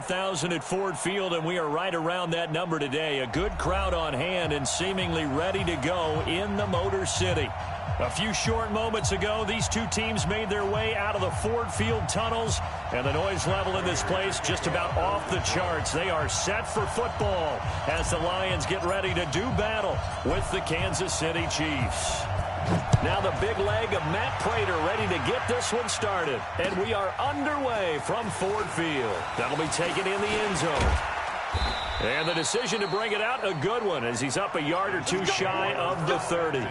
5,000 at Ford Field, and we are right around that number today. A good crowd on hand and seemingly ready to go in the Motor City. A few short moments ago, these two teams made their way out of the Ford Field tunnels, and the noise level in this place just about off the charts. They are set for football as the Lions get ready to do battle with the Kansas City Chiefs. Now the big leg of Matt Prater ready to get this one started, and we are underway from Ford Field. That'll be taken in the end zone. And the decision to bring it out, a good one, as he's up a yard or two shy of the 30.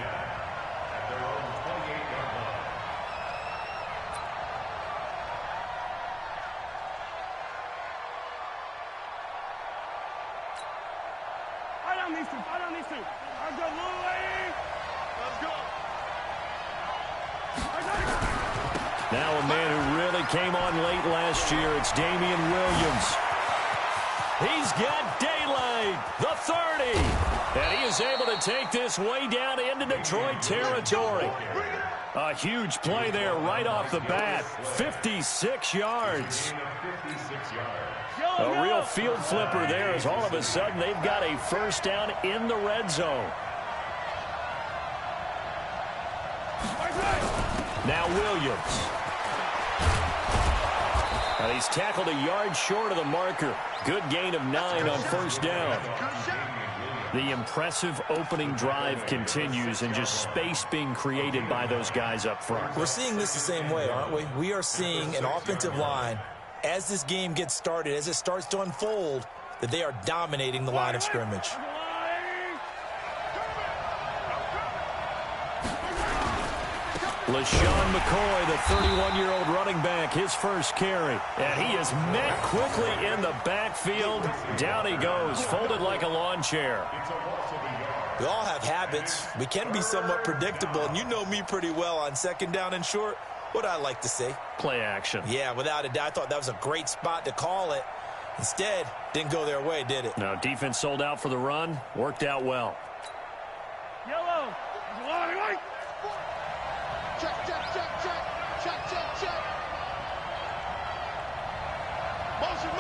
Now a man who really came on late last year, it's Damian Williams. He's got daylight, the 30. And he is able to take this way down into Detroit territory. A huge play there right off the bat, 56 yards. A real field flipper there as all of a sudden they've got a first down in the red zone. Now Williams. And he's tackled a yard short of the marker. Good gain of 9 on first down. The impressive opening drive continues and just space being created by those guys up front. We're seeing this the same way, aren't we? We are seeing an offensive line, as this game gets started, as it starts to unfold, that they are dominating the line of scrimmage. LaShawn McCoy, the 31-year-old running back, his first carry. And he is met quickly in the backfield. Down he goes, folded like a lawn chair. We all have habits. We can be somewhat predictable, and you know me pretty well on second down and short. What I like to say? Play action. Yeah, without a doubt. I thought that was a great spot to call it. Instead, didn't go their way, did it? No, defense sold out for the run. Worked out well. Yellow. Check. Motion.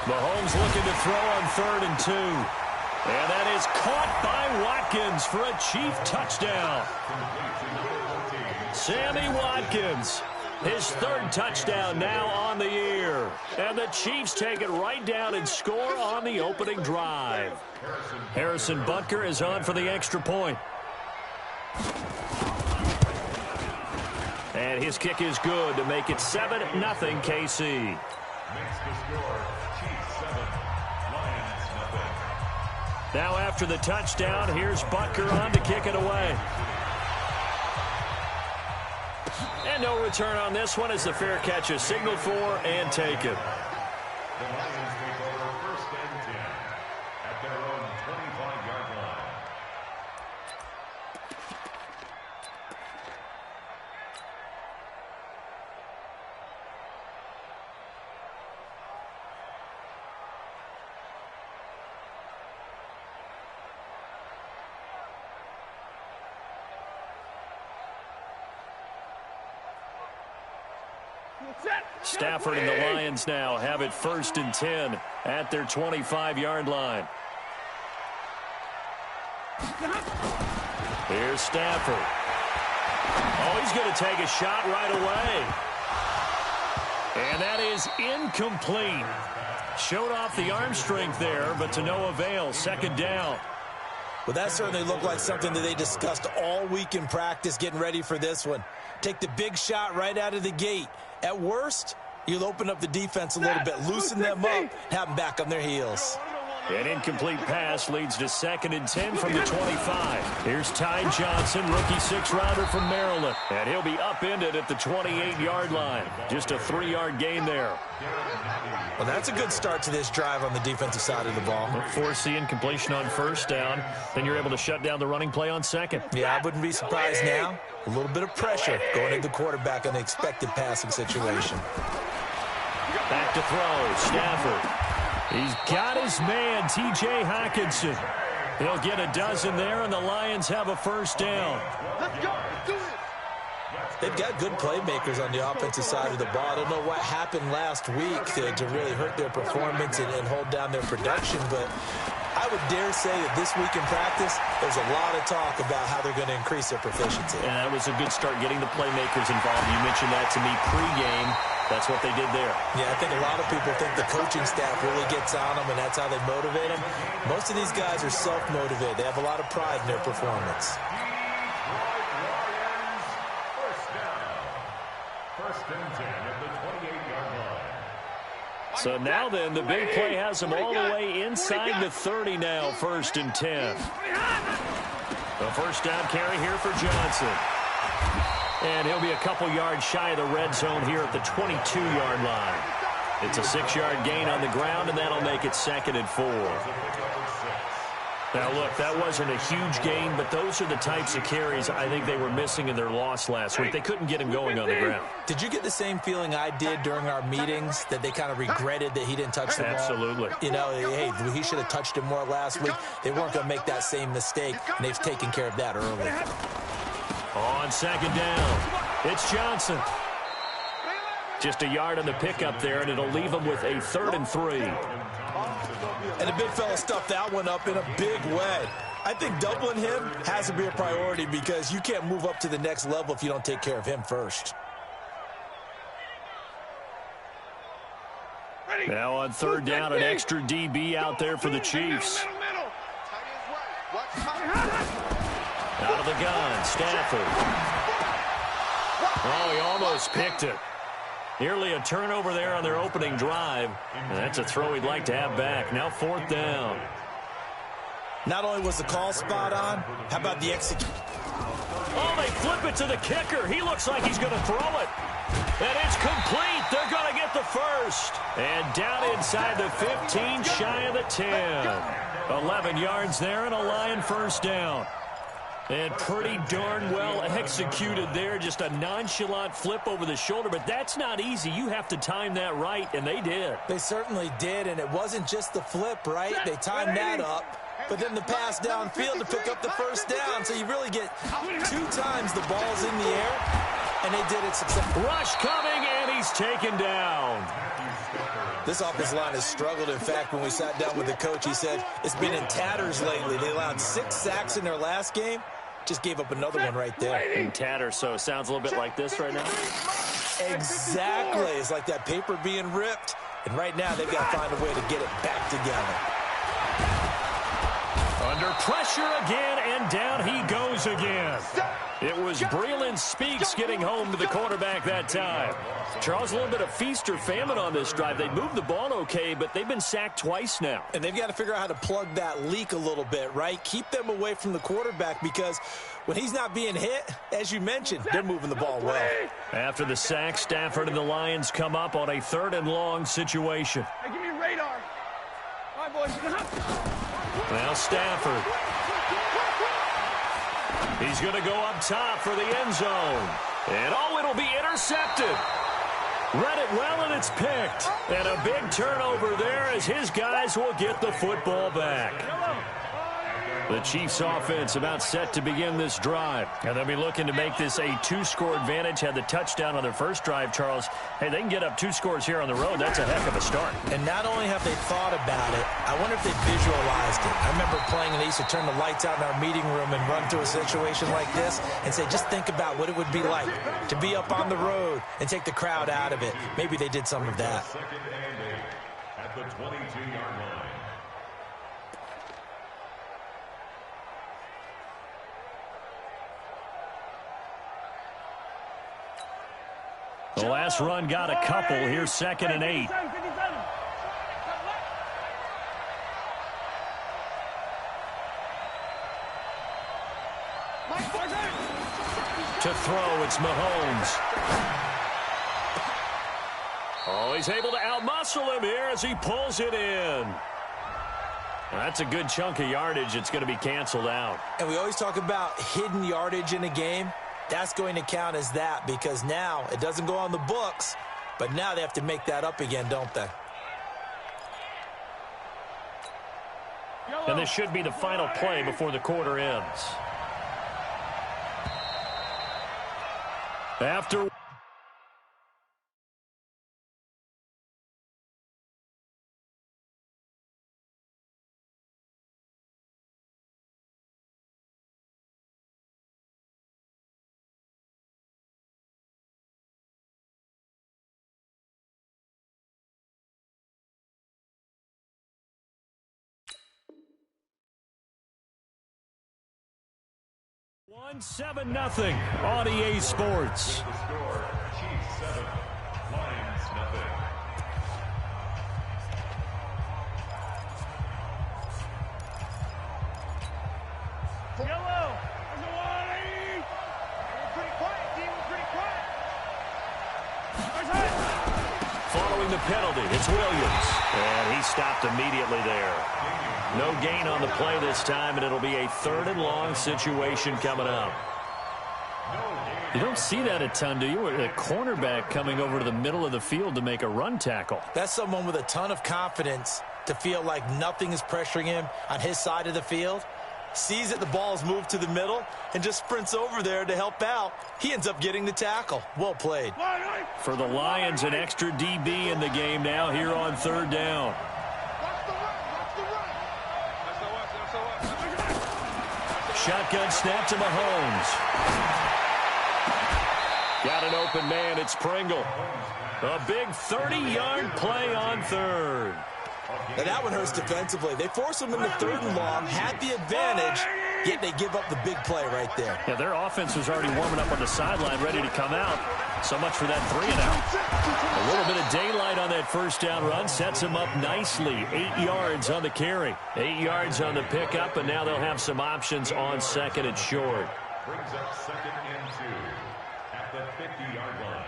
Mahomes looking to throw on 3rd and 2. And that is caught by Watkins for a Chief touchdown. Sammy Watkins, his 3rd touchdown now on the year. And the Chiefs take it right down and score on the opening drive. Harrison Butker is on for the extra point. And his kick is good to make it 7-0 KC. Now after the touchdown, here's Butker on to kick it away. And no return on this one as the fair catch is signaled for and taken. Stafford and the Lions now have it 1st and 10 at their 25-yard line. Here's Stafford. Oh, he's going to take a shot right away. And that is incomplete. Showed off the arm strength there, but to no avail. 2nd down. Well, that certainly looked like something that they discussed all week in practice getting ready for this one. Take the big shot right out of the gate. At worst, you'll open up the defense a little bit, loosen them up, have them back on their heels. An incomplete pass leads to 2nd and 10 from the 25. Here's Ty Johnson, rookie 6th-rounder from Maryland. And he'll be upended at the 28-yard line. Just a 3-yard gain there. Well, that's a good start to this drive on the defensive side of the ball. Force the incompletion on 1st down. Then you're able to shut down the running play on 2nd. Yeah, I wouldn't be surprised now. A little bit of pressure going into the quarterback in the expected passing situation. Back to throw. Stafford. He's got his man, T.J. Hockenson. He'll get a dozen there, and the Lions have a 1st down. Let's go. Do it. They've got good playmakers on the offensive side of the ball. I don't know what happened last week to really hurt their performance and hold down their production, but I would dare say that this week in practice, there's a lot of talk about how they're going to increase their proficiency. And that was a good start, getting the playmakers involved. You mentioned that to me pregame. That's what they did there. Yeah, I think a lot of people think the coaching staff really gets on them, and that's how they motivate them. Most of these guys are self-motivated. They have a lot of pride in their performance. So now then, the big play has them all the way inside the 30 now, 1st and 10. The first down carry here for Johnson. And he'll be a couple yards shy of the red zone here at the 22-yard line. It's a 6-yard gain on the ground, and that'll make it 2nd and 4. Now, look, that wasn't a huge gain, but those are the types of carries I think they were missing in their loss last week. They couldn't get him going on the ground. Did you get the same feeling I did during our meetings, that they kind of regretted that he didn't touch the ball? Absolutely. You know, hey, he should have touched it more last week. They weren't going to make that same mistake, and they've taken care of that early. On 2nd down, it's Johnson. Just a yard on the pickup there, and it'll leave him with a 3rd and 3. And the big fella stuffed that one up in a big way. I think doubling him has to be a priority because you can't move up to the next level if you don't take care of him first. Now on 3rd down, an extra DB out there for the Chiefs. Out of the gun, Stafford. Oh, he almost picked it. Nearly a turnover there on their opening drive. And that's a throw he'd like to have back. Now 4th down. Not only was the call spot on, how about the execution? Oh, they flip it to the kicker. He looks like he's going to throw it. And it's complete. They're going to get the first. And down inside the 15, shy of the 10. 11 yards there and a Lion first down. And pretty darn well executed there. Just a nonchalant flip over the shoulder. But that's not easy. You have to time that right, and they did. They certainly did, and it wasn't just the flip, right? They timed that up. But then the pass downfield to pick up the first down. So you really get 2 times the ball's in the air, and they did it successfully. Rush coming, and he's taken down. This offensive line has struggled. In fact, when we sat down with the coach, he said it's been in tatters lately. They allowed 6 sacks in their last game. Just gave up another one right there. In tatters, so it sounds a little bit like this right now. Exactly. It's like that paper being ripped. And right now, they've got to find a way to get it back together. Under pressure again, and down he goes again. It was Breeland Speaks getting home to the quarterback that time. Charles, a little bit of feast or famine on this drive. They moved the ball okay, but they've been sacked twice now. And they've got to figure out how to plug that leak a little bit, right? Keep them away from the quarterback because when he's not being hit, as you mentioned, they're moving the ball well. After the sack, Stafford and the Lions come up on a 3rd and long situation. Hey, give me radar. All right, boys. Now Stafford. He's going to go up top for the end zone. And oh, it'll be intercepted. Read it well, and it's picked. And a big turnover there as his guys will get the football back. The Chiefs offense about set to begin this drive. And they'll be looking to make this a 2-score advantage. Had the touchdown on their first drive, Charles. Hey, they can get up 2 scores here on the road. That's a heck of a start. And not only have they thought about it, I wonder if they visualized it. I remember playing, and they used to turn the lights out in our meeting room and run through a situation like this and say, just think about what it would be like to be up on the road and take the crowd out of it. Maybe they did some of that. At the 22-yard line. The last run got a couple. Here's 2nd and 8. To throw, it's Mahomes. Oh, he's able to outmuscle him here as he pulls it in. That's a good chunk of yardage. It's going to be canceled out. And we always talk about hidden yardage in a game. That's going to count as that because now it doesn't go on the books, but now they have to make that up again, don't they? And this should be the final play before the quarter ends. After One 7-0 on EA Sports. The score, Chiefs 7, Lions nothing. Yellow. There's a warning. We're pretty quiet, team. We're pretty quiet. There's hit. Following the penalty, it's Williams. And he stopped immediately there. No gain on the play this time, and it'll be a 3rd and long situation coming up. You don't see that a ton, do you? A cornerback coming over to the middle of the field to make a run tackle. That's someone with a ton of confidence to feel like nothing is pressuring him on his side of the field. Sees that the ball is moved to the middle and just sprints over there to help out. He ends up getting the tackle. Well played. For the Lions, an extra DB in the game now here on 3rd down. Shotgun snap to Mahomes. Got an open man. It's Pringle. A big 30-yard play on 3rd. Now that one hurts defensively. They force him into 3rd and long, had the advantage, yet they give up the big play right there. Yeah, their offense was already warming up on the sideline, ready to come out. So much for that 3-and-out. A little bit of daylight on that 1st down run sets them up nicely. 8 yards on the carry. 8 yards on the pickup, and now they'll have some options on 2nd and short. Brings up 2nd and 2 at the 50-yard line.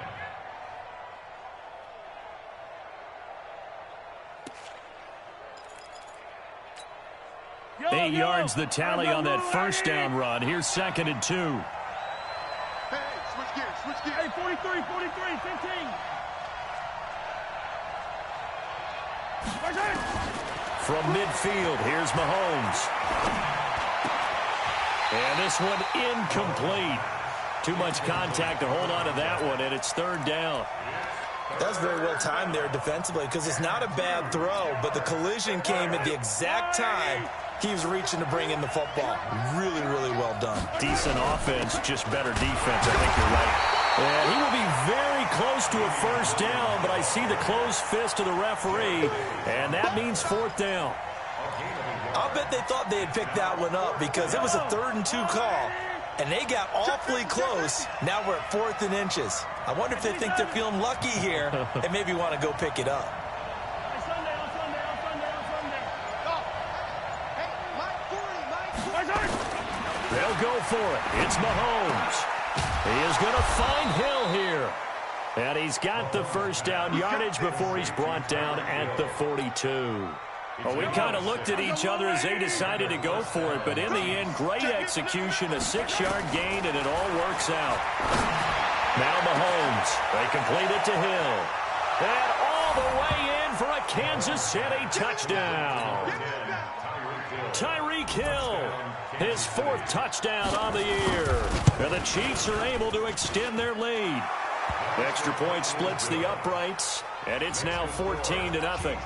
8 yards the tally on that 1st down run. Here's 2nd and 2. Hey, switch gears, switch gears. Hey, 43, 15. From midfield, here's Mahomes. And this one incomplete. Too much contact to hold on to that one, and it's 3rd down. That's very well timed there defensively because it's not a bad throw, but the collision came at the exact time he was reaching to bring in the football. Really, really well done. Decent offense, just better defense. I think you're right. And he will be very close to a 1st down, but I see the closed fist of the referee, and that means 4th down. I'll bet they thought they had picked that one up because it was a 3rd and 2 call, and they got awfully close. Now we're at 4th and inches. I wonder if they think they're feeling lucky here and maybe want to go pick it up. They'll go for it. It's Mahomes. He is going to find Hill here. And he's got the 1st down yardage before he's brought down at the 42. Well, we kind of looked at each other as they decided to go for it, but in the end, great execution, a 6-yard gain, and it all works out. Now Mahomes, they complete it to Hill. And all the way in for a Kansas City touchdown. Tyreek Hill, his 4th touchdown on the year. And the Chiefs are able to extend their lead. Extra point splits the uprights, and it's now 14-0. 14.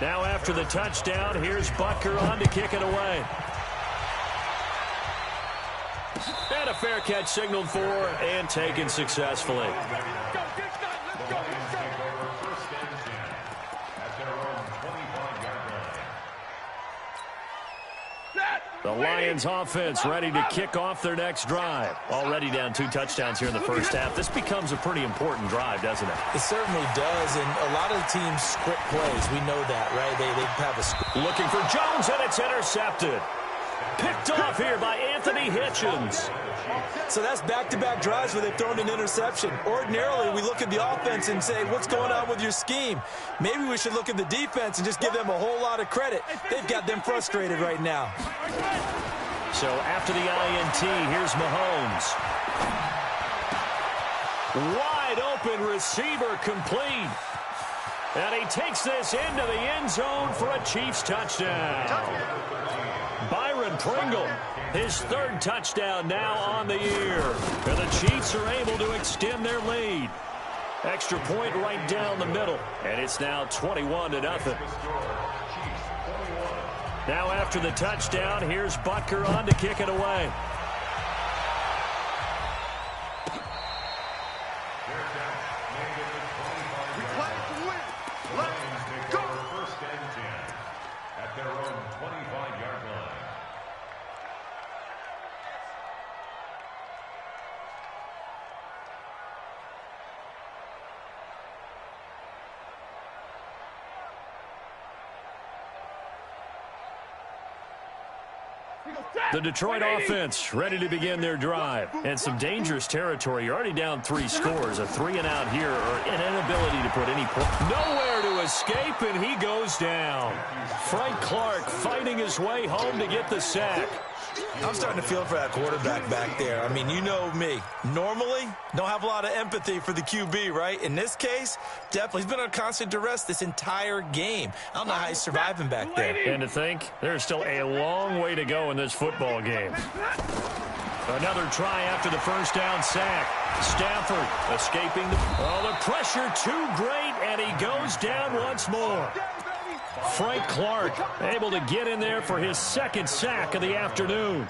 Now after the touchdown, here's Butker on to kick it away. And a fair catch signaled for and taken successfully. The Lions offense ready to kick off their next drive. Already down 2 touchdowns here in the 1st half. This becomes a pretty important drive, doesn't it? It certainly does, and a lot of the teams script plays. We know that, right? They have a script. Looking for Jones, and it's intercepted. Picked off here by Anthony Hitchens. So that's back-to-back drives where they've thrown an interception. Ordinarily, we look at the offense and say, what's going on with your scheme? Maybe we should look at the defense and just give them a whole lot of credit. They've got them frustrated right now. So after the INT, here's Mahomes. Wide open receiver complete. And he takes this into the end zone for a Chiefs touchdown. Byron And Pringle, his third touchdown now on the year. And the Chiefs are able to extend their lead. Extra point right down the middle. And it's now 21-0. Now after the touchdown, here's Butker on to kick it away. The Detroit offense ready to begin their drive. And some dangerous territory. You're already down 3 scores. A 3-and-out here or an inability to put any point. Nowhere to escape, and he goes down. Frank Clark fighting his way home to get the sack. I'm starting to feel for that quarterback back there. I mean, you know me. Normally, don't have a lot of empathy for the QB, right? In this case, definitely. He's been on constant duress this entire game. I don't know how he's surviving back there. And to think, there's still a long way to go in this football game. Another try after the first down sack. Stafford escaping the pressure too great, and he goes down once more. Frank Clark able to get in there for his second sack of the afternoon.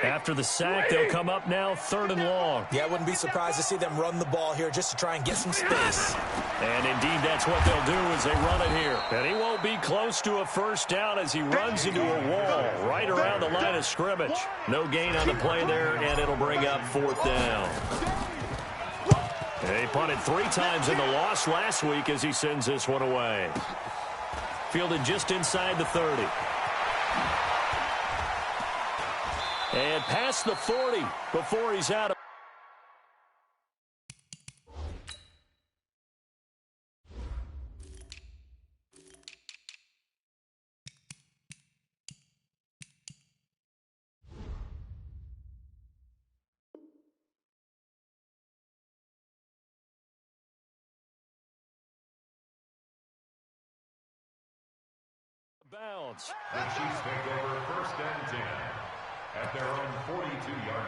After the sack, they'll come up now 3rd and long. Yeah, I wouldn't be surprised to see them run the ball here just to try and get some space. And indeed, that's what they'll do as they run it here. And he won't be close to a first down as he runs into a wall right around the line of scrimmage. No gain on the play there, and it'll bring up 4th down. He punted 3 times in the loss last week as he sends this one away. Fielded just inside the 30. And past the 40 before he's out of. Bounds. The Chiefs take over 1st and 10 at their own 42-yard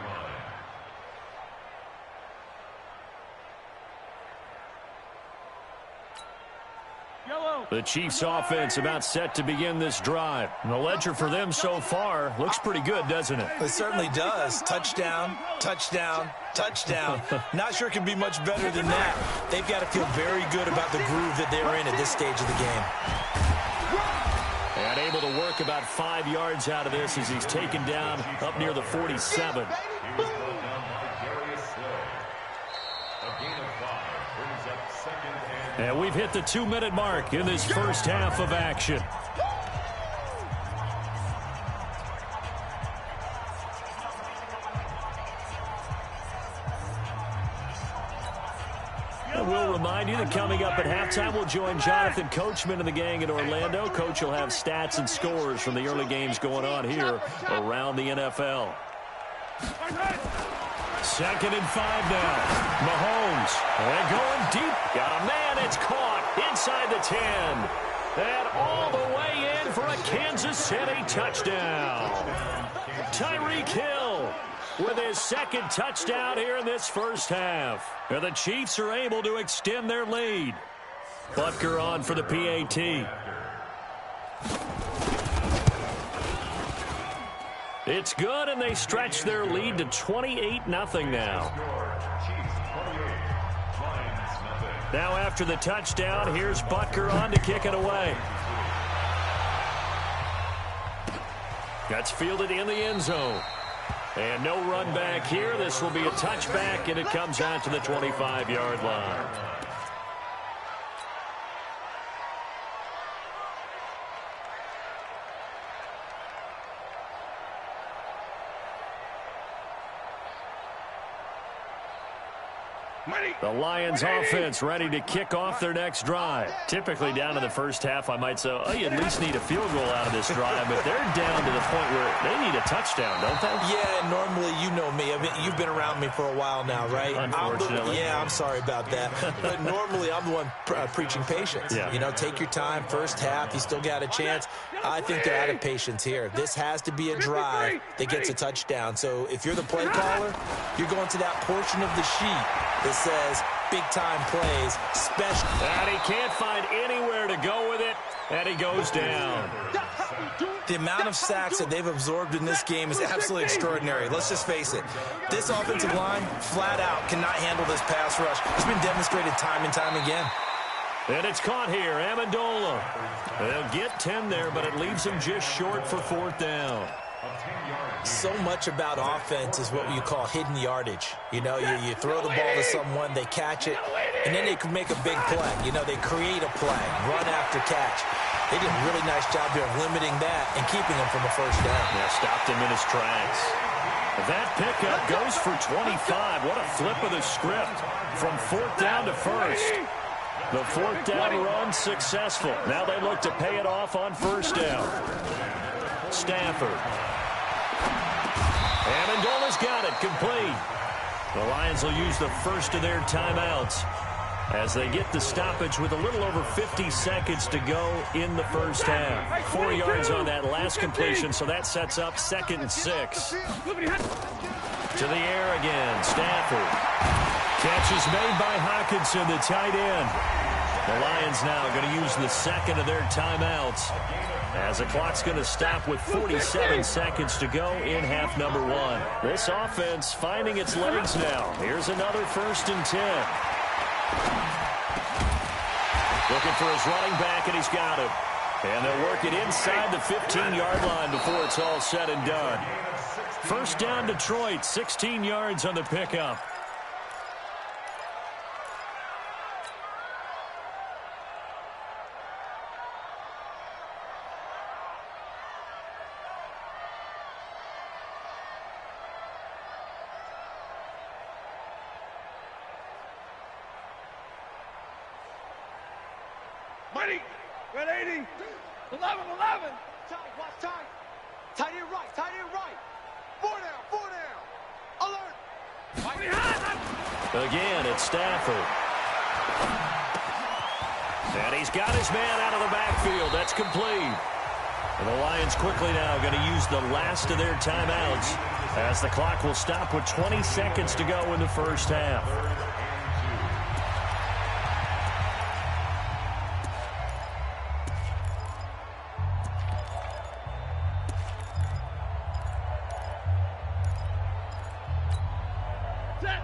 line. The Chiefs offense about set to begin this drive. And the ledger for them so far looks pretty good, doesn't it? It certainly does. Touchdown, touchdown, touchdown. Not sure it can be much better than that. They've got to feel very good about the groove that they're in at this stage of the game. And able to work about 5 yards out of this as he's taken down up near the 47. He was brought down by Darius Slay. A gain of 5 brings up 2nd and... And we've hit the 2-minute mark in this first half of action. We'll remind you that coming up at halftime, we'll join Jonathan Coachman and the gang in Orlando. Coach will have stats and scores from the early games going on here around the NFL. 2nd and 5 now. Mahomes, and going deep. Got a man, it's caught inside the 10. And all the way in for a Kansas City touchdown. Tyreek Hill with his 2nd touchdown here in this first half. And the Chiefs are able to extend their lead. Butker on for the PAT. It's good, and they stretch their lead to 28-0 now. Now after the touchdown, here's Butker on to kick it away. That's fielded in the end zone. And no run back here. This will be a touchback, and it comes out to the 25-yard line. The Lions offense ready to kick off their next drive. Typically down in the first half, I might say, oh, you at least need a field goal out of this drive, but they're down to the point where they need a touchdown, don't they? Yeah, normally, you know me. I mean, you've been around me for a while now, right? Unfortunately. I'm sorry about that. But normally, I'm the one preaching patience. Yeah. You know, take your time. First half, you still got a chance. I think they're out of patience here. This has to be a drive that gets a touchdown. So if you're the play caller, you're going to that portion of the sheet that says big-time plays, special. And he can't find anywhere to go with it, and he goes down. The amount of sacks that they've absorbed in this game is absolutely extraordinary. Let's just face it. This offensive line, flat out, cannot handle this pass rush. It's been demonstrated time and time again. And it's caught here, Amendola. They'll get 10 there, but it leaves them just short for 4th down. So much about offense is what you call hidden yardage. You know, you throw the ball to someone, they catch it, and then they can make a big play. You know, they create a play, run after catch. They did a really nice job here of limiting that and keeping him from a first down. Yeah, stopped him in his tracks. That pickup goes for 25. What a flip of the script from 4th down to 1st. The 4th down run successful. Now they look to pay it off on 1st down. Stafford. Amendola's got it, complete. The Lions will use the first of their timeouts as they get the stoppage with a little over 50 seconds to go in the first half. 4 yards on that last completion, so that sets up 2nd and 6. To the air again, Stafford. Catch is made by Hockenson, the tight end. The Lions now going to use the second of their timeouts as the clock's going to stop with 47 seconds to go in half number 1. This offense finding its legs now. Here's another 1st and 10. Looking for his running back, and he's got it. And they'll work it inside the 15-yard line before it's all said and done. 1st down, Detroit, 16 yards on the pickup. Red 80. 11. Tight, watch tight. Tight end right. 4 down. Alert. Again, it's Stafford. And he's got his man out of the backfield. That's complete. And the Lions quickly now going to use the last of their timeouts as the clock will stop with 20 seconds to go in the first half.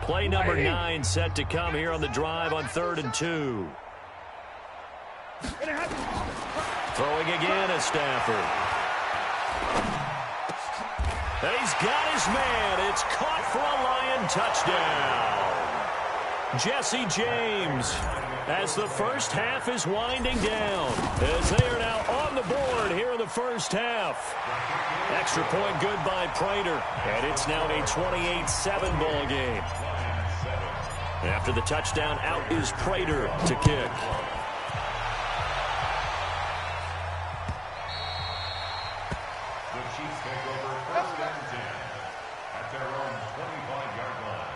Play number 9 set to come here on the drive on 3rd and 2. Throwing again is Stafford. And he's got his man. It's caught for a Lion touchdown. Jesse James, as the first half is winding down, as they are now on the board here in the first half. Extra point good by Prater, and it's now a 28-7 ball game. After the touchdown, out is Prater to kick. The Chiefs take over 1st and 10 at their own 25-yard line.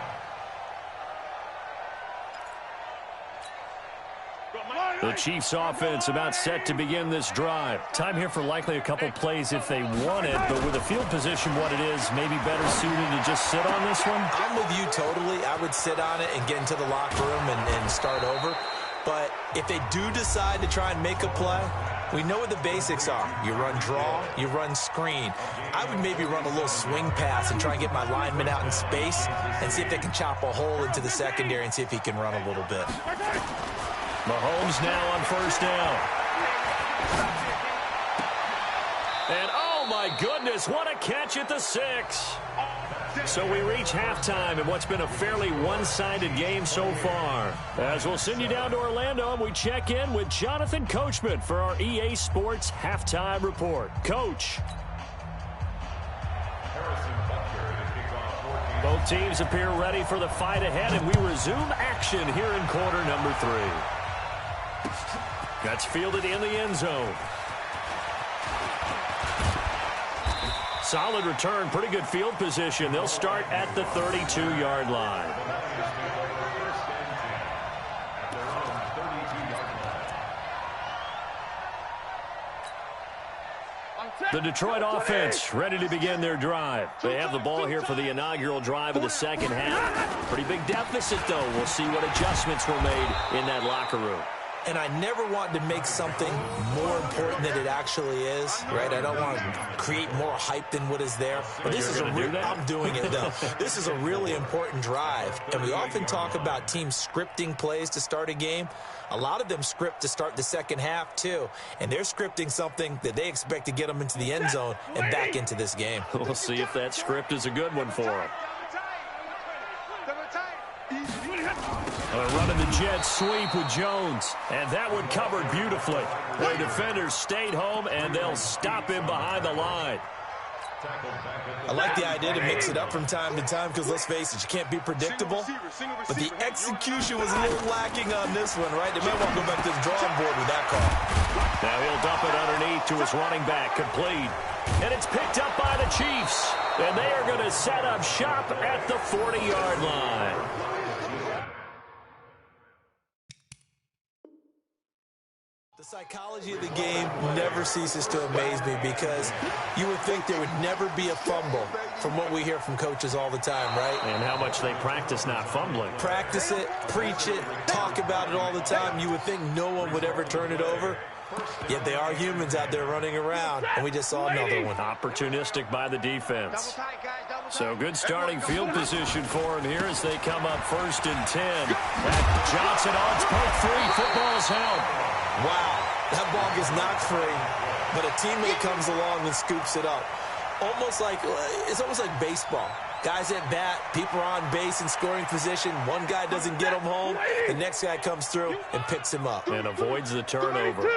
The Chiefs offense about set to begin this drive. Time here for likely a couple plays if they want it, but with the field position what it is, maybe better suited to just sit on this one? I'm with you totally. I would sit on it and get into the locker room and start over. But if they do decide to try and make a play, we know what the basics are. You run draw, you run screen. I would maybe run a little swing pass and try and get my lineman out in space and see if they can chop a hole into the secondary and see if he can run a little bit. Mahomes now on 1st down. And oh my goodness, what a catch at the 6. So we reach halftime in what's been a fairly one-sided game so far. As we'll send you down to Orlando and we check in with Jonathan Coachman for our EA Sports Halftime Report. Coach. Harrison Butker to kick off 14. Both Teams appear ready for the fight ahead, and we resume action here in quarter number 3. That's fielded in the end zone. Solid return, pretty good field position. They'll start at the 32-yard line. The Detroit offense ready to begin their drive. They have the ball here for the inaugural drive of the second half. Pretty big deficit, though. We'll see what adjustments were made in that locker room. And I never want to make something more important than it actually is, right? I don't want to create more hype than what is there. But this is I'm doing it, though. This is a really important drive. And we often talk about teams scripting plays to start a game. A lot of them script to start the second half, too. And they're scripting something that they expect to get them into the end zone and back into this game. We'll see if that script is a good one for them. Running the jet sweep with Jones. And that one covered beautifully. The defenders stayed home, and they'll stop him behind the line. I like the idea to mix it up from time to time because, let's face it, you can't be predictable. But the execution was a little lacking on this one, right? They may want to go back to the drawing board with that call. Now he'll dump it underneath to his running back, complete. And it's picked up by the Chiefs. And they are going to set up shop at the 40-yard line. The psychology of the game never ceases to amaze me because you would think there would never be a fumble from what we hear from coaches all the time, right? And how much they practice not fumbling. Practice it, preach it, talk about it all the time. You would think no one would ever turn it over. Yet they are humans out there running around, and we just saw another one. Opportunistic by the defense. So good starting field position for him here as they come up 1st and 10. That Johnson on poke 3. Football's held. Wow, that ball gets knocked free, but a teammate comes along and scoops it up. It's almost like baseball. Guys at bat, people are on base in scoring position. One guy doesn't get him home. The next guy comes through and picks him up. And avoids the turnover.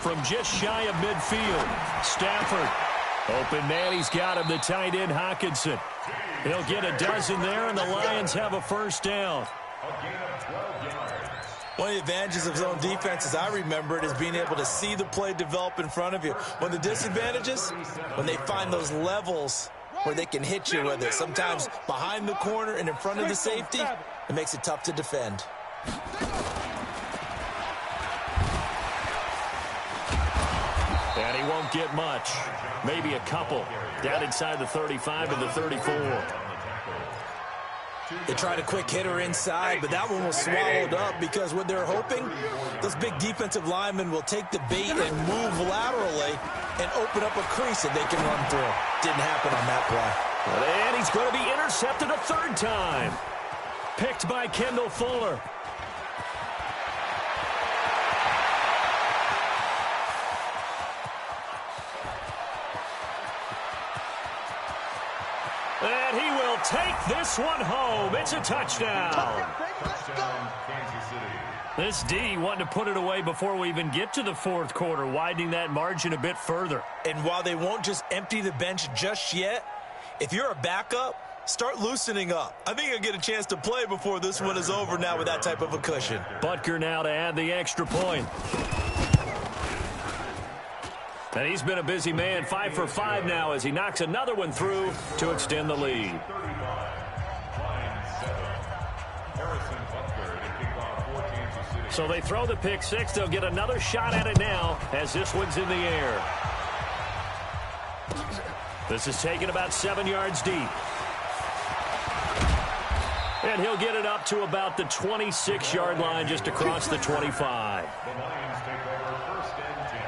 From just shy of midfield, Stafford. Open man, he's got him, the tight end, Hawkinson. He'll get a dozen there, and the Lions have a first down. One of the advantages of zone defense, as I remember it, is being able to see the play develop in front of you. One of the disadvantages, when they find those levels where they can hit you with it, sometimes behind the corner and in front of the safety, it makes it tough to defend. And he won't get much. Maybe a couple. Down inside the 35 and the 34. They tried a quick hitter inside, but that one was swallowed up because what they're hoping, those big defensive linemen will take the bait and move laterally and open up a crease that they can run through. Didn't happen on that play. And he's going to be intercepted a 3rd time. Picked by Kendall Fuller. And he will take this one home. It's a touchdown. This D wanting to put it away before we even get to the 4th quarter, widening that margin a bit further. And while they won't just empty the bench just yet, if you're a backup, start loosening up. I think you'll get a chance to play before this one is over now with that type of a cushion. Butker now to add the extra point. And he's been a busy man, 5 for 5 now as he knocks another one through to extend the lead. So they throw the pick 6. They'll get another shot at it now as this one's in the air. This is taken about 7 yards deep. And he'll get it up to about the 26-yard line just across the 25. The Lions take over 1st and 10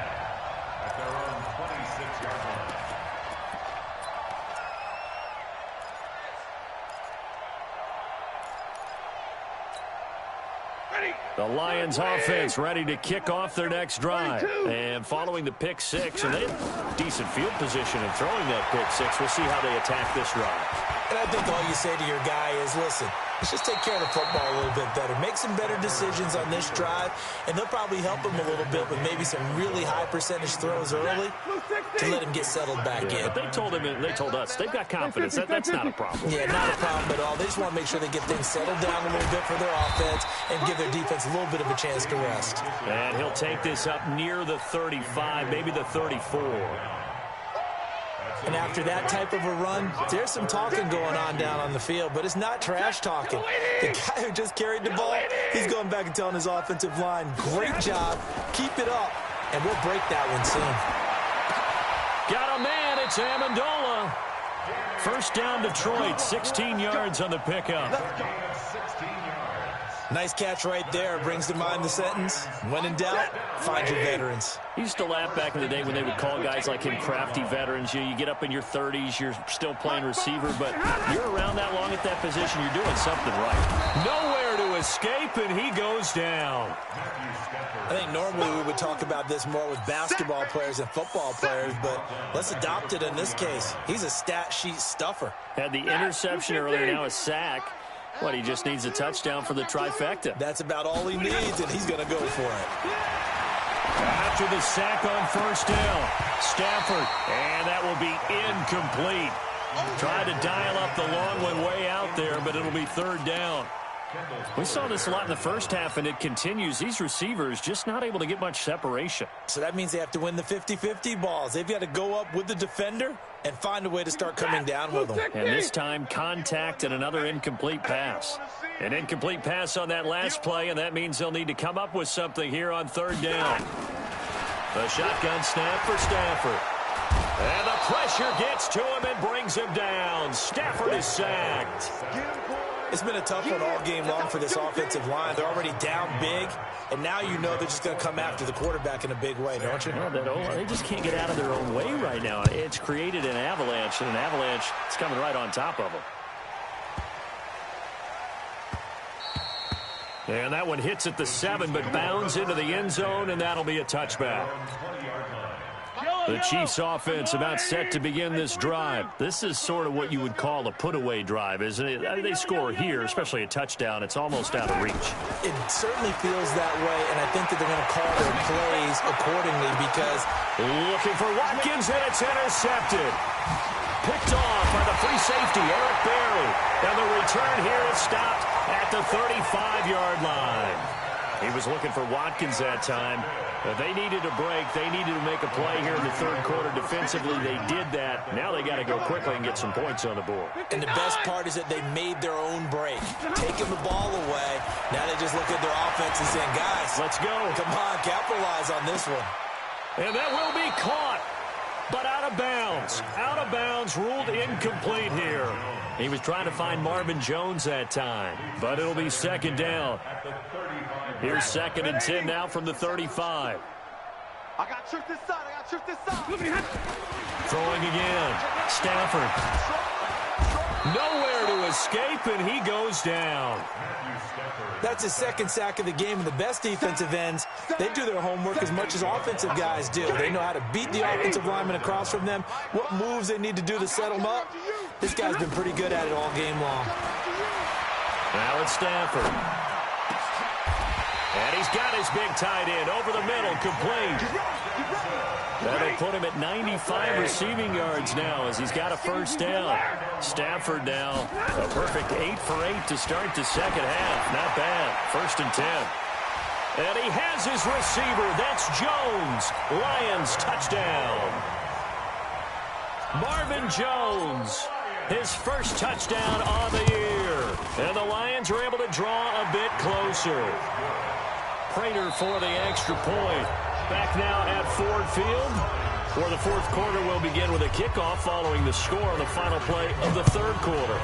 at their own 26-yard line. The Lions offense ready to kick off their next drive. And following the pick 6, and they have decent field position in throwing that pick 6. We'll see how they attack this drive. And I think all you say to your guy is, listen, let's just take care of the football a little bit better. Make some better decisions on this drive, and they'll probably help him a little bit with maybe some really high percentage throws early to let him get settled back in. But they told us they've got confidence. That's not a problem. Yeah, not a problem at all. They just want to make sure they get things settled down a little bit for their offense and give their defense a little bit of a chance to rest. And he'll take this up near the 35, maybe the 34. And after that type of a run, there's some talking going on down on the field, but it's not trash talking. The guy who just carried the ball, he's going back and telling his offensive line, great job, keep it up, and we'll break that one soon. Got a man, it's Amendola. First down Detroit, 16 yards on the pickup. Nice catch right there. Brings to mind the sentence, when in doubt, find your veterans. He used to laugh back in the day when they would call guys like him crafty veterans. You get up in your 30s, you're still playing receiver, but you're around that long at that position, you're doing something right. Nowhere to escape, and he goes down. I think normally we would talk about this more with basketball players and football players, but let's adopt it in this case. He's a stat sheet stuffer. Had the interception earlier, now a sack. What, he just needs a touchdown for the trifecta. That's about all he needs, and he's going to go for it. After the sack on first down, Stafford, and that will be incomplete. Tried to dial up the long one way out there, but it'll be third down. We saw this a lot in the first half, and it continues. These receivers just not able to get much separation. So that means they have to win the 50-50 balls. They've got to go up with the defender and find a way to start coming down with them. And this time, contact and another incomplete pass. An incomplete pass on that last play, and that means they'll need to come up with something here on third down. The shotgun snap for Stafford. And the pressure gets to him and brings him down. Stafford is sacked. It's been a tough one all game long for this offensive line. They're already down big, and now you know they're just going to come after the quarterback in a big way, don't you? Well, they just can't get out of their own way right now. It's created an avalanche, and an avalanche is coming right on top of them. And that one hits at the 7, but bounds into the end zone, and that'll be a touchback. The Chiefs offense about set to begin this drive. This is sort of what you would call a put-away drive, isn't it? They score here, especially a touchdown. It's almost out of reach. It certainly feels that way, and I think that they're going to call their plays accordingly because... Looking for Watkins, and it's intercepted. Picked off by the free safety, Eric Berry. And the return here is stopped at the 35-yard line. He was looking for Watkins that time. They needed a break. They needed to make a play here in the third quarter. Defensively, they did that. Now they got to go quickly and get some points on the board. And the best part is that they made their own break, taking the ball away. Now they just look at their offense and saying, guys, let's go. Come on, capitalize on this one. And that will be caught, but out of bounds. Out of bounds, ruled incomplete here. He was trying to find Marvin Jones that time, but it'll be second down. Here's 2nd and 10 now from the 35. I got trick this side. I got trick this side. Throwing again. Stafford. Nowhere to escape, and he goes down. That's his second sack of the game, and the best defensive ends, they do their homework as much as offensive guys do. They know how to beat the offensive lineman across from them, what moves they need to do to set them up. This guy's been pretty good at it all game long. Now it's Stafford. And he's got his big tight end over the middle, complete. That'll put him at 95 receiving yards now as he's got a first down. Stafford now, a perfect 8 for 8 to start the second half. Not bad. 1st and 10. And he has his receiver. That's Jones. Lions touchdown. Marvin Jones, his first touchdown on the year. And the Lions are able to draw a bit closer. Prater for the extra point. Back now at Ford Field, where the fourth quarter will begin with a kickoff following the score on the final play of the third quarter.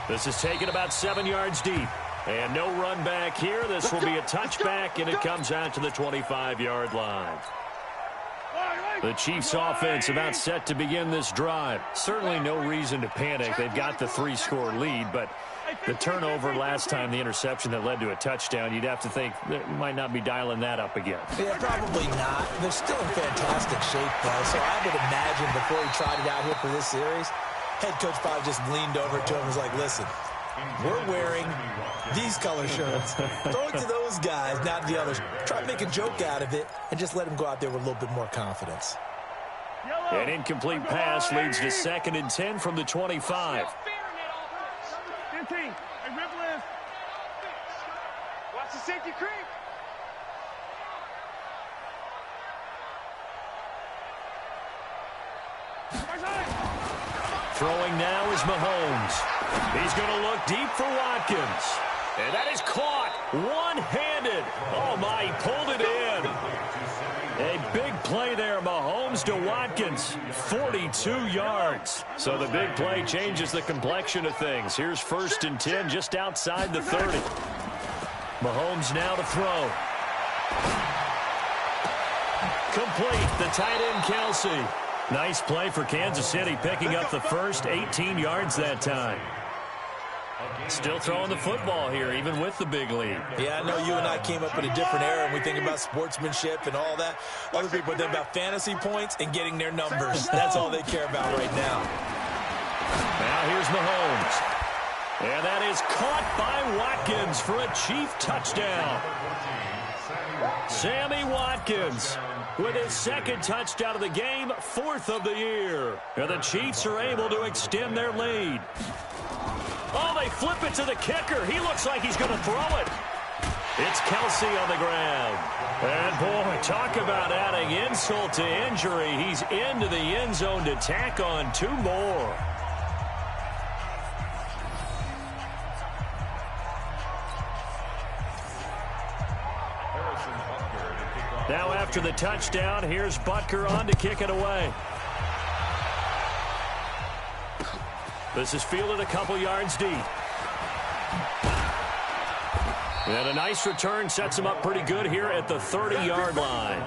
This is taken about 7 yards deep. And no run back here. This will be a touchback, and it comes out to the 25-yard line. The Chiefs offense about set to begin this drive. Certainly no reason to panic. They've got the 3-score lead, but the turnover last time, the interception that led to a touchdown, you'd have to think they might not be dialing that up again. Yeah, probably not. They're still in fantastic shape, though, so I would imagine before he tried it out here for this series, head coach probably just leaned over to him and was like, listen, we're wearing these color shirts. Throw it to those guys, not the others. Try to make a joke out of it and just let him go out there with a little bit more confidence. An incomplete pass leads to 2nd and 10 from the 25. Watch the safety creep. Throwing now is Mahomes. He's going to look deep for Watkins. And that is caught one-handed. Oh, my, he pulled it in. A big play there, Mahomes to Watkins, 42 yards. So the big play changes the complexion of things. Here's 1st and 10 just outside the 30. Mahomes now to throw. Complete, the tight end Kelsey. Nice play for Kansas City, picking up the first 18 yards that time. Still throwing the football here, even with the big lead. Yeah, I know you and I came up in a different era, and we think about sportsmanship and all that. Other people think about fantasy points and getting their numbers. That's all they care about right now. Now here's Mahomes. And that is caught by Watkins for a Chief touchdown. Sammy Watkins with his 2nd touchdown of the game, 4th of the year. And the Chiefs are able to extend their lead. Oh, they flip it to the kicker. He looks like he's going to throw it. It's Kelsey on the ground. And, boy, talk about adding insult to injury. He's into the end zone to tack on 2 more. Now after the touchdown, here's Butker on to kick it away. This is fielded a couple yards deep. And a nice return sets him up pretty good here at the 30-yard line.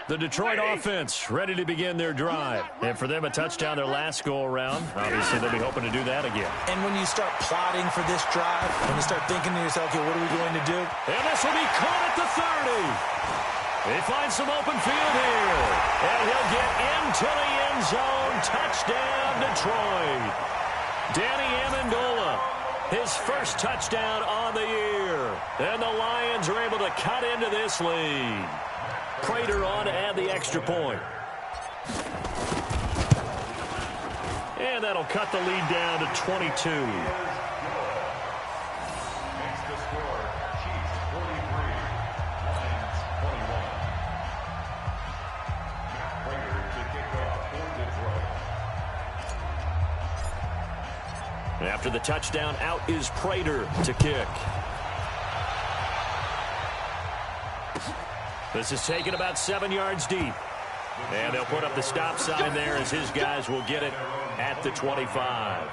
The Detroit offense ready to begin their drive. And for them, a touchdown their last go-around. Obviously, they'll be hoping to do that again. And when you start plotting for this drive, when you start thinking to yourself, okay, what are we going to do? And this will be caught at the 30. They find some open field here. And he'll get into the end zone. Touchdown, Detroit. Danny Amendola, his 1st touchdown on the year. And the Lions are able to cut into this lead. Prater on to add the extra point. And that'll cut the lead down to 22. Makes the score, Chiefs 43, Lions 21. Prater to kick off for Detroit. After the touchdown, out is Prater to kick. This is taken about 7 yards deep. And they'll put up the stop sign there as his guys will get it at the 25.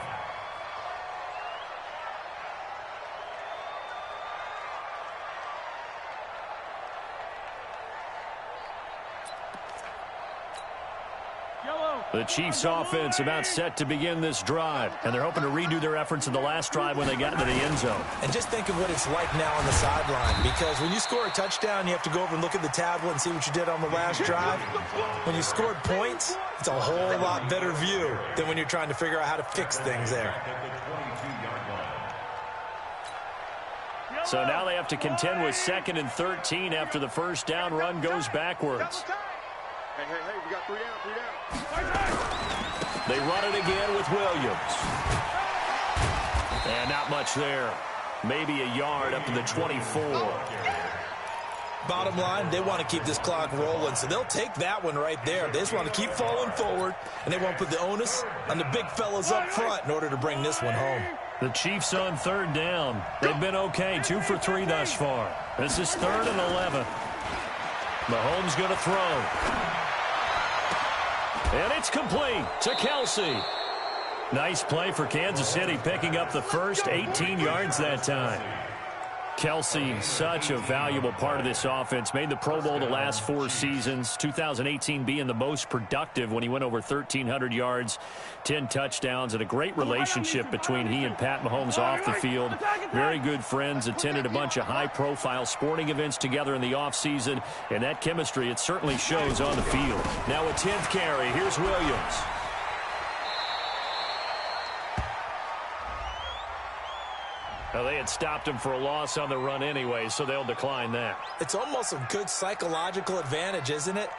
The Chiefs offense about set to begin this drive. And they're hoping to redo their efforts in the last drive when they got into the end zone. And just think of what it's like now on the sideline. Because when you score a touchdown, you have to go over and look at the tablet and see what you did on the last drive. When you scored points, it's a whole lot better view than when you're trying to figure out how to fix things there. So now they have to contend with 2nd and 13 after the first down run goes backwards. Hey, we got 3 down. They run it again with Williams. And not much there. Maybe a yard up to the 24. Bottom line, they want to keep this clock rolling, so they'll take that one right there. They just want to keep falling forward, and they want to put the onus on the big fellas up front in order to bring this one home. The Chiefs on 3rd down. They've been okay, 2 for 3 thus far. This is 3rd and 11. Mahomes going to throw. And it's complete to Kelsey. Nice play for Kansas City, picking up the first 18 yards that time. Kelsey, such a valuable part of this offense. Made the Pro Bowl the last 4 seasons. 2018 being the most productive when he went over 1,300 yards, 10 touchdowns, and a great relationship between he and Pat Mahomes off the field. Very good friends, attended a bunch of high-profile sporting events together in the offseason, and that chemistry, it certainly shows on the field. Now a 10th carry. Here's Williams. Well, they had stopped him for a loss on the run anyway, so they'll decline that. It's almost a good psychological advantage, isn't it?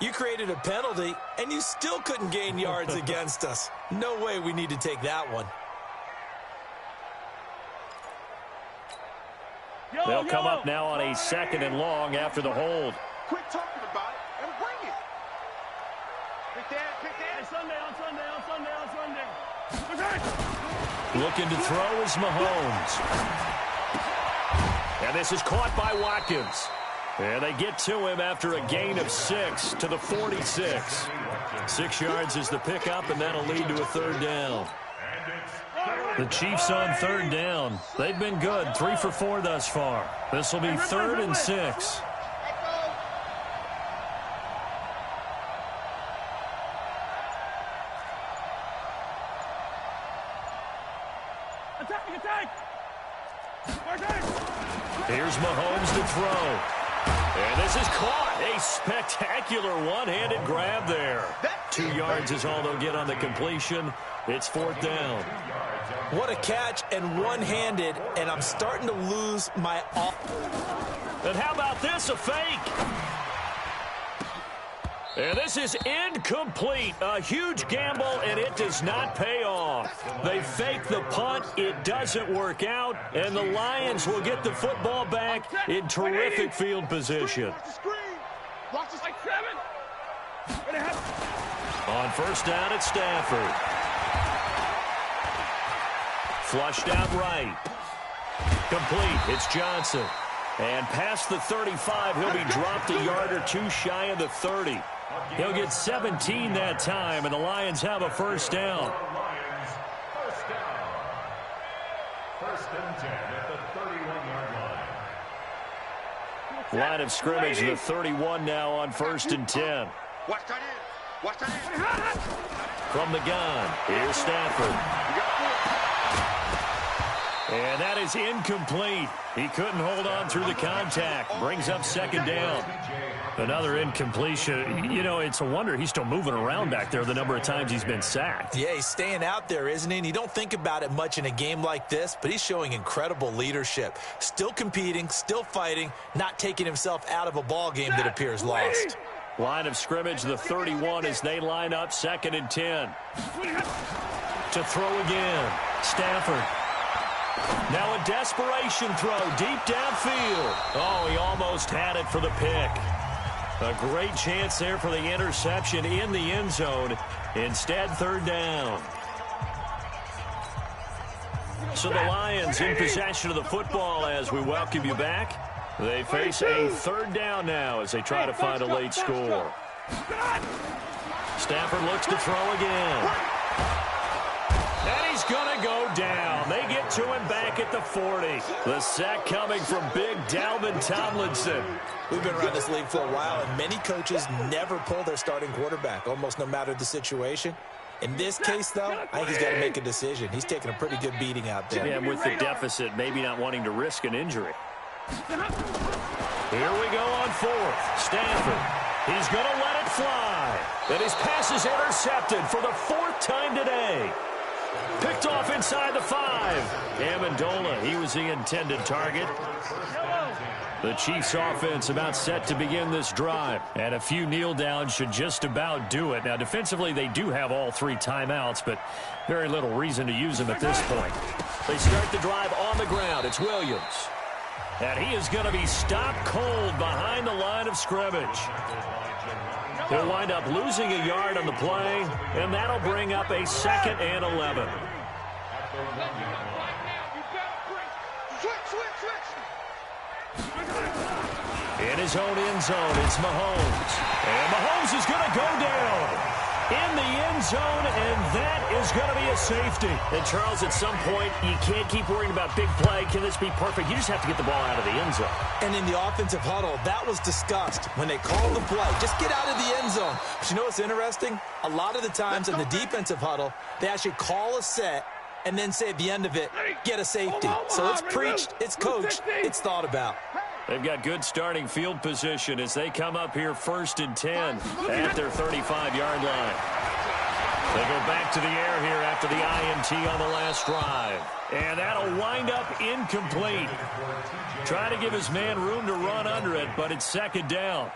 You created a penalty, and you still couldn't gain yards against us. No way we need to take that one. They'll come up now on a 2nd and long after the hold. Quit talking about it and bring it. Pick that. Hey, Sunday. Looking to throw is Mahomes. And this is caught by Watkins. And they get to him after a gain of 6 to the 46. 6 yards is the pickup, and that'll lead to a 3rd down. The Chiefs on 3rd down. They've been good, 3 for 4 thus far. This will be 3rd and 6. Here's Mahomes to throw. And this is caught. A spectacular one-handed grab there. 2 yards is all they'll get on the completion. It's 4th down. What a catch, and one-handed, and I'm starting to lose my... And how about this, a fake? And this is incomplete. A huge gamble, and it does not pay off. They fake the punt. It doesn't work out, and the Lions will get the football back in terrific field position. Watch this like 7. On 1st down, it's Stafford. Flushed out right. Complete. It's Johnson. And past the 35, he'll be dropped a yard or 2 shy of the 30. He'll get 17 that time, and the Lions have a 1st down. First down. 1st and 10 at the 31-yard line. Line of scrimmage, the 31 now on 1st and 10. Watch that in. From the gun, here's Stafford. And that is incomplete. He couldn't hold on through the contact. Brings up 2nd down. Another incompletion. You know, it's a wonder he's still moving around back there the number of times he's been sacked. Yeah, he's staying out there, isn't he? And you don't think about it much in a game like this, but he's showing incredible leadership. Still competing, still fighting, not taking himself out of a ball game that appears lost. Line of scrimmage, the 31 as they line up 2nd and 10. To throw again. Stafford. Now a desperation throw deep downfield. Oh, he almost had it for the pick. A great chance there for the interception in the end zone. Instead, 3rd down. So the Lions in possession of the football as we welcome you back. They face a 3rd down now as they try to find a late score. Stafford looks to throw again. And he's going to go down. They get to him back at the 40. The sack coming from big Dalvin Tomlinson. We've been around this league for a while, and many coaches never pull their starting quarterback, almost no matter the situation. In this case, though, I think he's got to make a decision. He's taking a pretty good beating out there. Yeah, and with the deficit, maybe not wanting to risk an injury. Here we go on 4th. Stafford. He's going to let it fly. And his pass is intercepted for the 4th time today. Picked off inside the 5. Amendola, he was the intended target. The Chiefs offense about set to begin this drive. And a few kneel downs should just about do it. Now, defensively, they do have all 3 timeouts, but very little reason to use them at this point. They start the drive on the ground. It's Williams. And he is going to be stopped cold behind the line of scrimmage. He'll wind up losing a yard on the play, and that'll bring up a 2nd and 11. In his own end zone, it's Mahomes. And Mahomes is going to go down in the end zone, and that is going to be a safety. And, Charles, at some point, you can't keep worrying about big play. Can this be perfect? You just have to get the ball out of the end zone. And in the offensive huddle, that was discussed when they called the play. Just get out of the end zone. But you know what's interesting? A lot of the times in the defensive huddle, they actually call a set and then say at the end of it, get a safety. So it's preached, it's coached, it's thought about. They've got good starting field position as they come up here 1st and 10 at their 35-yard line. They go back to the air here after the INT on the last drive. And that'll wind up incomplete. Trying to give his man room to run under it, but it's 2nd down.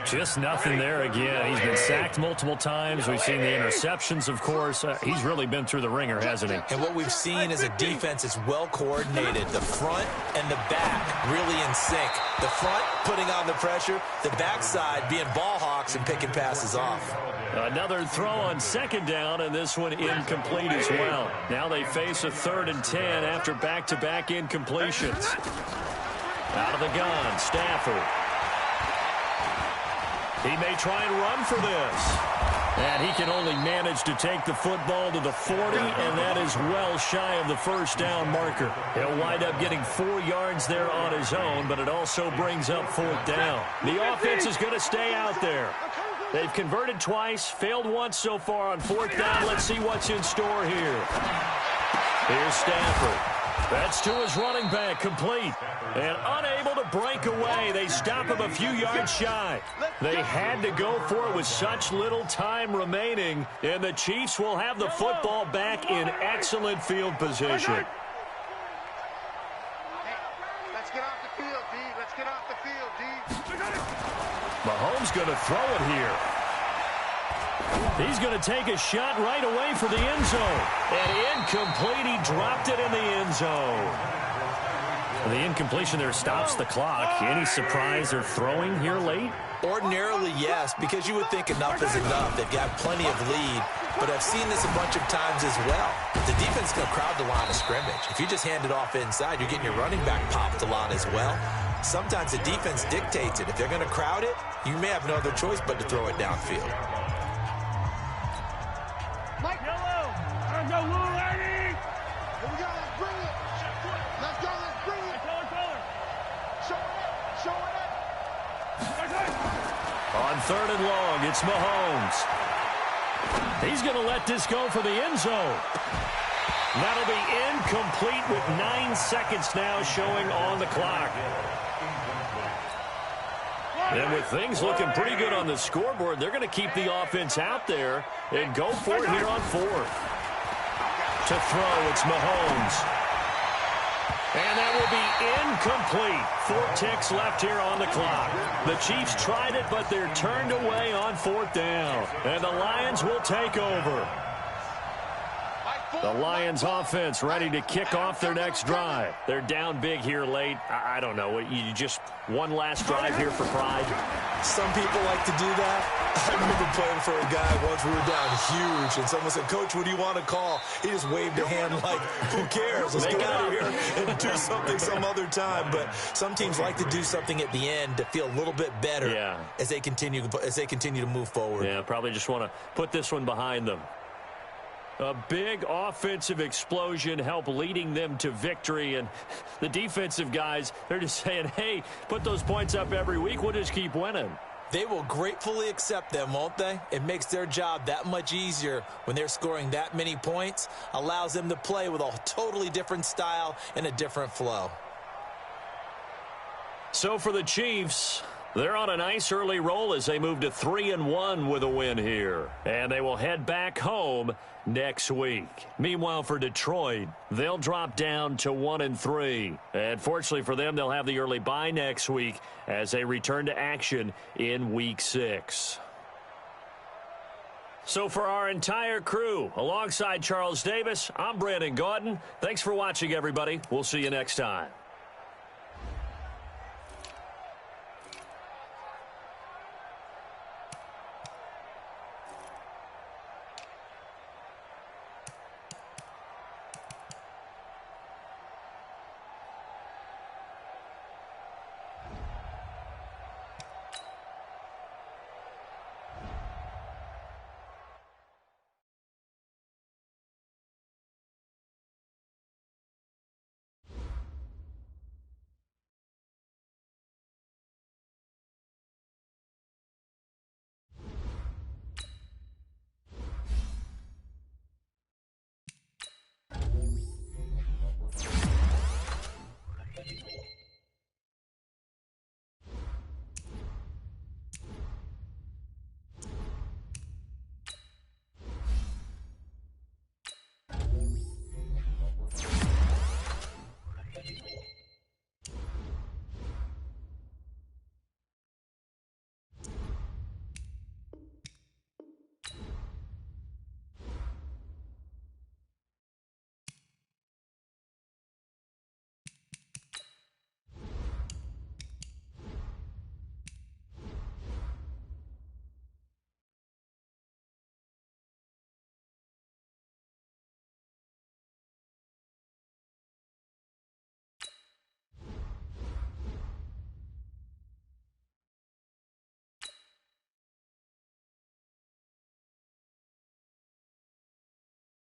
Just nothing there again. He's been sacked multiple times. We've seen the interceptions, of course. He's really been through the ringer, hasn't he? And what we've seen is a defense that's well coordinated. The front and the back really in sync. The front putting on the pressure, the backside being ball hawks and picking passes off. Another throw on 2nd down, and this one incomplete as well. Now they face a 3rd and 10 after back-to-back incompletions. Out of the gun, Stafford. He may try and run for this. And he can only manage to take the football to the 40, and that is well shy of the 1st down marker. He'll wind up getting 4 yards there on his own, but it also brings up 4th down. The offense is going to stay out there. They've converted twice, failed once so far on 4th down. Let's see what's in store here. Here's Stafford. That's to his running back, complete. And unable to break away. They stop him a few yards shy. They had to go for it with such little time remaining. And the Chiefs will have the football back in excellent field position. Hey, let's get off the field, D. Let's get off the field, D. Mahomes going to throw it here. He's going to take a shot right away for the end zone. And incomplete. He dropped it in the end zone. The incompletion there stops the clock. Any surprise they're throwing here late? Ordinarily, yes, because you would think enough is enough. They've got plenty of lead, but I've seen this a bunch of times as well. The defense is going to crowd the line of scrimmage. If you just hand it off inside, you're getting your running back popped a lot as well. Sometimes the defense dictates it. If they're going to crowd it, you may have no other choice but to throw it downfield. Mike, yellow. Let's go, Lou, ready. Here we go. Let's bring it. Let's go. Let's bring it. Color. Show it up. On 3rd and long, it's Mahomes. He's going to let this go for the end zone. That'll be incomplete with 9 seconds now showing on the clock. And with things looking pretty good on the scoreboard, they're going to keep the offense out there and go for it here on 4th. To throw, it's Mahomes. And that will be incomplete. 4 ticks left here on the clock. The Chiefs tried it, but they're turned away on 4th down. And the Lions will take over. The Lions offense ready to kick off their next drive. They're down big here late. I don't know. You just one last drive here for pride? Some people like to do that. I remember playing for a guy once. We were down huge, and someone said, "Coach, what do you want to call?" He just waved a hand like, "Who cares? Let's get out of here and do something some other time." But some teams like to do something at the end to feel a little bit better as they continue to move forward. Yeah, probably just want to put this one behind them. A big offensive explosion helped leading them to victory, and the defensive guys, they're just saying, hey, put those points up every week, we'll just keep winning. They will gratefully accept them, won't they? It makes their job that much easier when they're scoring that many points, allows them to play with a totally different style and a different flow. So for the Chiefs, they're on a nice early roll as they move to 3-1 with a win here. And they will head back home next week. Meanwhile, for Detroit, they'll drop down to 1-3. And fortunately for them, they'll have the early bye next week as they return to action in Week 6. So for our entire crew, alongside Charles Davis, I'm Brandon Gaudin. Thanks for watching, everybody. We'll see you next time.